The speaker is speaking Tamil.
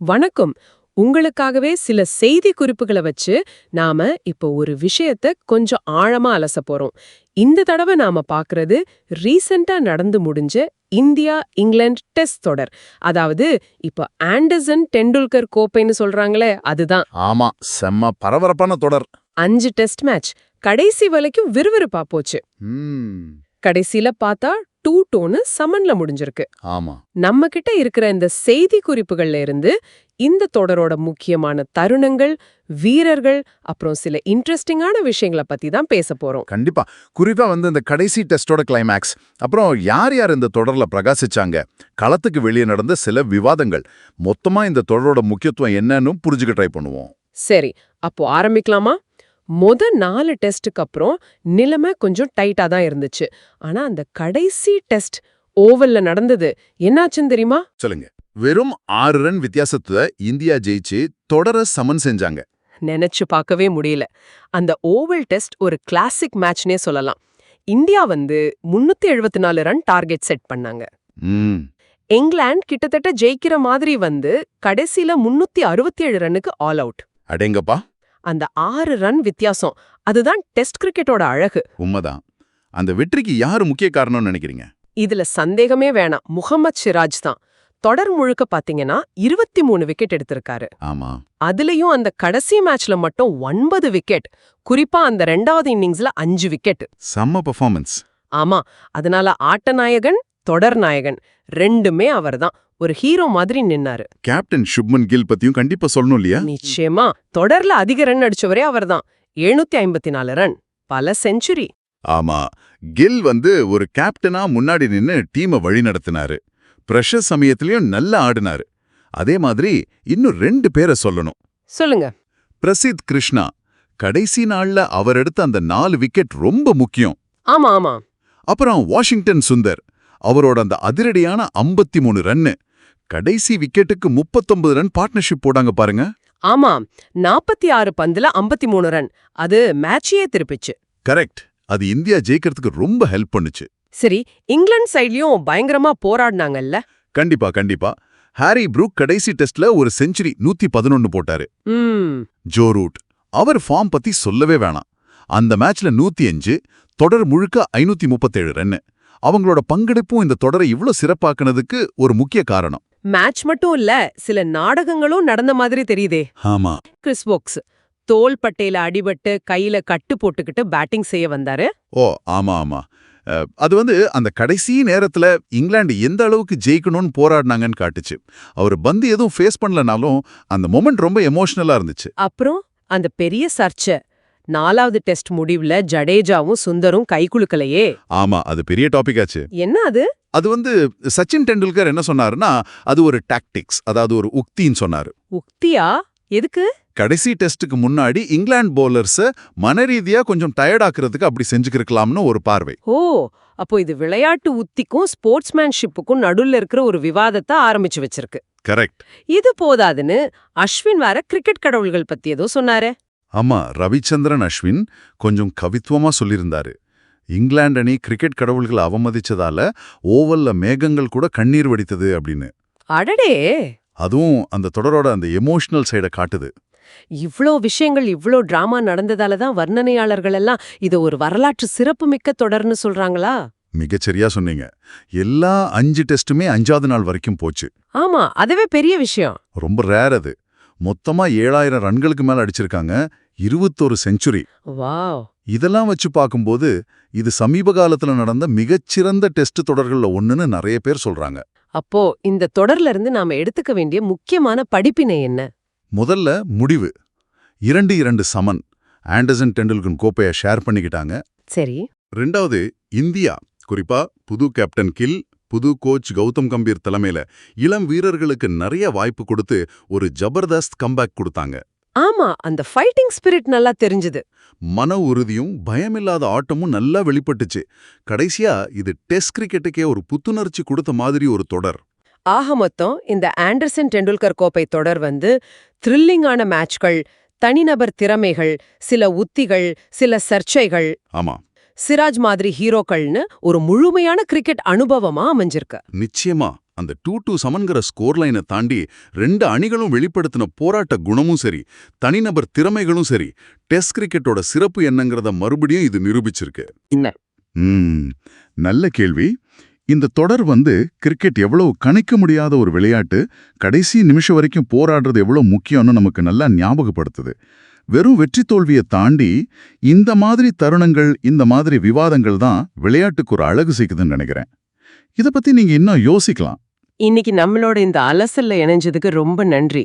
வணக்கம். உங்களுக்காகவே சில செய்தி குறிப்புகளை வச்சு நாம இப்போ ஒரு விஷயத்த கொஞ்சம் ஆழமா அலச போறோம். இந்த தடவை நாம பாக்குறது ரீசெண்டா நடந்து முடிஞ்ச இந்தியா இங்கிலாந்து டெஸ்ட் தொடர். அதாவது இப்போ ஆண்டர்சன் டெண்டுல்கர் கோப்பைன்னு சொல்றாங்களே அதுதான். ஆமா, செம்ம பரபரப்பான தொடர். 5 டெஸ்ட் மேட்ச் கடைசி வரைக்கும் விறுவிறுப்பா போச்சு. கடைசியில பார்த்தா 2-2 சமன்ல முடிஞ்சிருக்கு. ஆமா, நம்ம கிட்ட இருக்கிற இந்த செய்தி குறிப்புகள்ல இருந்து இந்த தொடரோட முக்கியமான தருணங்கள், வீரர்கள், அப்புறம் சில இன்ட்ரெஸ்டிங்கான விஷயங்களை பத்தி தான் பேச போறோம். கண்டிப்பா. குறிப்பா இந்த கடைசி டெஸ்டோட கிளைமேக்ஸ், அப்புறம் யார் யார் இந்த தொடர்ல பிரகாசிச்சாங்க, களத்துக்கு வெளியே நடந்த சில விவாதங்கள், மொத்தமா இந்த தொடரோட முக்கியத்துவம் என்னன்னு புரிஞ்சுக்க ட்ரை பண்ணுவோம். சரி, அப்போ ஆரம்பிக்கலாமா? 4 டெஸ்டுக்கு அப்புறம் நிலைமை கொஞ்சம் டைட்டா தான் இருந்துச்சு. ஆனா அந்த கடைசி டெஸ்ட் ஓவல்ல நடந்தது என்னாச்சுன்னு தெரியுமா? சொல்லுங்க. வெறும் 6 ரன் வித்தியாசத்துல இந்தியா ஜெயிச்சு தொடர சமன் செஞ்சாங்க. நினைச்சு பார்க்கவே முடியல. அந்த ஓவல் டெஸ்ட் ஒரு கிளாசிக் மேட்ச்னே சொல்லலாம். இந்தியா 374 ரன் டார்கெட் செட் பண்ணாங்க. இங்கிலாந்து கிட்டத்தட்ட ஜெயிக்கிற மாதிரி கடைசியில 367 ரன்னுக்கு ஆல் அவுட். அடேங்கப்பா. அந்த 6 ரன் வித்தியாசம், அதுதான் டெஸ்ட் கிரிக்கெட்டோட அழகு. உண்மைதான். அந்த வெற்றிக்கு யாரு முக்கிய காரணம்னு நினைக்கிறீங்க? இதுல சந்தேகமே வேணாம், முகமது சிராஜ் தான். தொடர் முழுக்க பாத்தீங்கன்னா 23 விக்கெட் எடுத்திருக்காரு. ஆமா, அதுலயும் அந்த கடைசி மேட்ச்ல மட்டும் 9 விக்கெட், குறிப்பா அந்த 2வது இன்னிங்ஸ்ல 5 விக்கெட். செம்ம பெர்ஃபார்மன்ஸ். ஆமா, அதனால ஆட்ட நாயகன், தொடர் நாயகன் ரெண்டுமே அவர்தான். ஒரு ஹீரோ மாதிரி நின்னாரு. கேப்டன் சுப்மன் கில் பத்தியும் கண்டிப்பா சொல்லணும் இல்லையா? நிச்சயமா. தொடர்ல அதிக ரன் அடிச்சவரே அவர்தான். 754 ரன், பல செஞ்சுரி. ஆமா, கில் ஒரு கேப்டனா முன்னாடி நின்னு டீமை வழி நடத்தினாரு. பிரஷர் சமயத்திலயும் நல்லா ஆடினாரு. அதே மாதிரி இன்னும் 2 பேரை சொல்லணும். சொல்லுங்க. பிரசித் கிருஷ்ணா. கடைசி நாள்ல அவர் எடுத்த அந்த 4 விக்கெட் ரொம்ப முக்கியம். ஆமா ஆமா. அப்புறம் வாஷிங்டன் சுந்தர், அவரோட அந்த அதிரடியான 53 ரன்னு. கடைசி விக்கெட்டுக்கு 39 ரன் பார்ட்னர்ஷிப் போடாங்க பாருங்க. ஆமா, 46 பந்துல 53 ரன். அது மேட்சையே திருப்பிச்சு. கரெக்ட். அது இந்தியா ஜெயிக்கிறதுக்கு ரொம்ப ஹெல்ப் பண்ணுச்சு. சரி, இங்கிலாந்து சைட்லயும் பயங்கரமா போராடினாங்கல்ல? கண்டிப்பா கண்டிப்பா. ஹாரி ப்ரூக் கடைசி டெஸ்ட்ல ஒரு செஞ்சுரி 111 போட்டாரு. ஜோ ரூட், அவர் ஃபார்ம் பத்தி சொல்லவே வேணாம். அந்த மேட்ச்ல 105, தொடர் முழுக்க 537 ரன்னு. அவங்களோட பங்கெடுப்பும் இந்த தொடரை இவ்ளோ சிறப்பாக்குனதுக்கு ஒரு முக்கிய காரணம். மேட்ச் மட்டும் இல்ல, சில நாடகங்களும் நடந்த மாதிரி தெரியுதே. ஆமா, கிறிஸ் வோக்ஸ் தோல் பட்டையில அடிபட்டு கையில கட்டு போட்டுக்கிட்டு பேட்டிங் செய்ய வந்தாரு. ஓ ஆமா ஆமா. அது அந்த கடைசி நேரத்துல இங்கிலாந்து எந்த அளவுக்கு ஜெயிக்கணும்னு போராடினாங்கன்னு காட்டுச்சு. அவர் பந்து எதுவும் ஃபேஸ் பண்ணலனாலும் அந்த மொமெண்ட் ரொம்ப எமோஷனலா இருந்துச்சு. அப்புறம் அந்த பெரிய சர்ச்சை, 4வது டெஸ்ட் முடிவுல ஜடேஜாவும் சுந்தரும் கைகுலுக்கலையே. ஆமா, அது பெரிய டாபிக் ஆச்சு. என்ன அது? அது சச்சின் டெண்டுல்கர் என்ன சொன்னாருன்னா, அது ஒரு டாக்டிக்ஸ், அதாவது ஒரு உக்தின்னு சொன்னாரு. உக்தியா? எதுக்கு? கடைசி டெஸ்டுக்கு முன்னாடி இங்கிலாந்து பவுலர்ஸ மனரீதியா கொஞ்சம் டயர்டாக்குறதுக்கு அப்படி செஞ்சுக்கிருக்கலாம்னு ஒரு பார்வை. ஓ, அப்போ இது விளையாட்டு உத்திக்கும் ஸ்போர்ட்ஸ்மேன்ஷிப்புக்கும் நடுவுல இருக்கிற ஒரு விவாதத்தை ஆரம்பிச்சு வச்சிருக்கு. கரெக்ட். இது போதாதுன்னு அஸ்வின் வேற கிரிக்கெட் கடவுள்கள் பத்தி ஏதோ சொன்னாரே. ஆமா, ரவிச்சந்திரன் அஸ்வின் கொஞ்சம் கவித்துவமா சொல்லியிருந்தாரு. இங்கிலாந்து அணி கிரிக்கெட் கடவுள்களை அவமதிச்சதால ஓவல்ல மேகங்கள் கூட கண்ணீர் வடித்தது அப்படின்னு. அடடே. அதுவும் அந்த தொடரோட அந்த எமோஷனல் சைட காட்டுது. இவ்ளோ விஷயங்கள், இவ்ளோ டிராமா நடந்ததால தான் வர்ணனையாளர்கள் எல்லாம் இது ஒரு வரலாற்று சிறப்புமிக்க தொடர்னு சொல்றாங்களா? மிகச்சரியா சொன்னீங்க. எல்லா 5 டெஸ்டுமே 5வது நாள் வரைக்கும் போச்சு. ஆமா, அதுவே பெரிய விஷயம். ரொம்ப ரேர் அது. மொத்தமா 7000 ரன்களுக்கு மேல அடிச்சிருக்காங்க, 21 செஞ்சுரி. வாவ். இதெல்லாம் வச்சு பார்க்கும்போது இது சமீப காலத்துல நடந்த மிகச்சிறந்த டெஸ்ட் தொடர்கள்ல ஒண்ணுன்னு நிறைய பேர் சொல்றாங்க. அப்போ இந்த தொடர்ல இருந்து நாம எடுத்துக்க வேண்டிய முக்கியமான படிப்பினை என்ன? முதல்ல முடிவு. 2-2 சமன். ஆண்டர்சன் டெண்டுல்கர் கோப்பையை ஷேர் பண்ணிக்கிட்டாங்க. சரி. 2வது, இந்தியா, குறிப்பா புது கேப்டன் கில், புது கோச் கௌதம் கம்பீர் தலைமையில இளம் வீரர்களுக்கு நிறைய வாய்ப்பு கொடுத்து ஒரு ஜபர்தஸ்த் கம்பேக் கொடுத்தாங்க. ஆமா, அந்த ஃபைட்டிங் ஸ்பிரிட் நல்லா தெரிஞ்சது. மன உறுதியும் பயமில்லாத ஆட்டமும் நல்லா வெளிப்பட்டுச்சு. கடைசியா இது டெஸ்ட் கிரிக்கெட்டுக்கே ஒரு புத்துணர்ச்சி கொடுத்த மாதிரி ஒரு தொடர். ஆக மொத்தம் இந்த ஆண்டர்சன் டெண்டுல்கர் கோப்பை தொடர் த்ரில்லிங்கான மேட்ச்கள், தனிநபர் திறமைகள், சில உத்திகள், சில சர்ச்சைகள், ஆமா, சிராஜ் மாதிரி ஹீரோக்கள்னு ஒரு முழுமையான கிரிக்கெட் அனுபவமா அமைஞ்சிருக்கு. நிச்சயமா. அந்த 2-2 சமன்கிற ஸ்கோர் லைனை தாண்டி 2 அணிகளும் வெளிப்படுத்தின போராட்ட குணமும் சரி, தனிநபர் திறமைகளும் சரி, டெஸ்ட் கிரிக்கெட்டோட சிறப்பு என்னங்கிறத மறுபடியும் இது நிரூபிச்சிருக்கு. நல்ல கேள்வி. இந்த தொடர் கிரிக்கெட் எவ்வளவு கணிக்க முடியாத ஒரு விளையாட்டு, கடைசி நிமிஷம் வரைக்கும் போராடுறது எவ்வளவு முக்கியம்னு நமக்கு நல்லா ஞாபகப்படுத்துது. வெறும் வெற்றி தோல்வியை தாண்டி இந்த மாதிரி தருணங்கள், இந்த மாதிரி விவாதங்கள் தான் விளையாட்டுக்கு ஒரு அழகு சேர்க்குதுன்னு நினைக்கிறேன். இத பத்தி நீங்க இன்னும் யோசிக்கலாம். இன்னைக்கு நம்மளோட இந்த அலசல்ல இணைஞ்சதுக்கு ரொம்ப நன்றி.